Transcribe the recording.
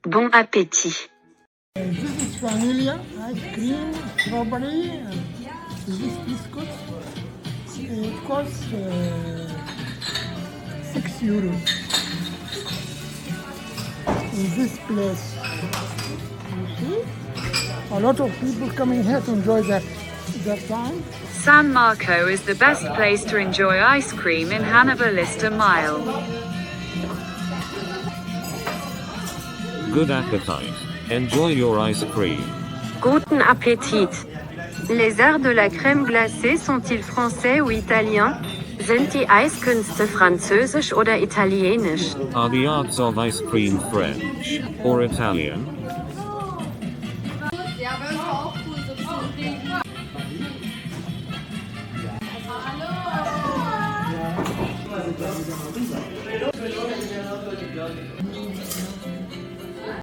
Bon appétit. This is vanilla ice cream, strawberry, and this biscuit. It costs €6 in this place. You see? A lot of people coming here to enjoy that time. San Marco is the best place to enjoy ice cream in Hannover Lister Meile. Good appetite. Enjoy your ice cream. Guten Appetit. Les arts de la crème glacée sont-ils français ou italiens? Sind die Eiskünste französisch oder italienisch? Are the arts of ice cream French or Italian? Hallo!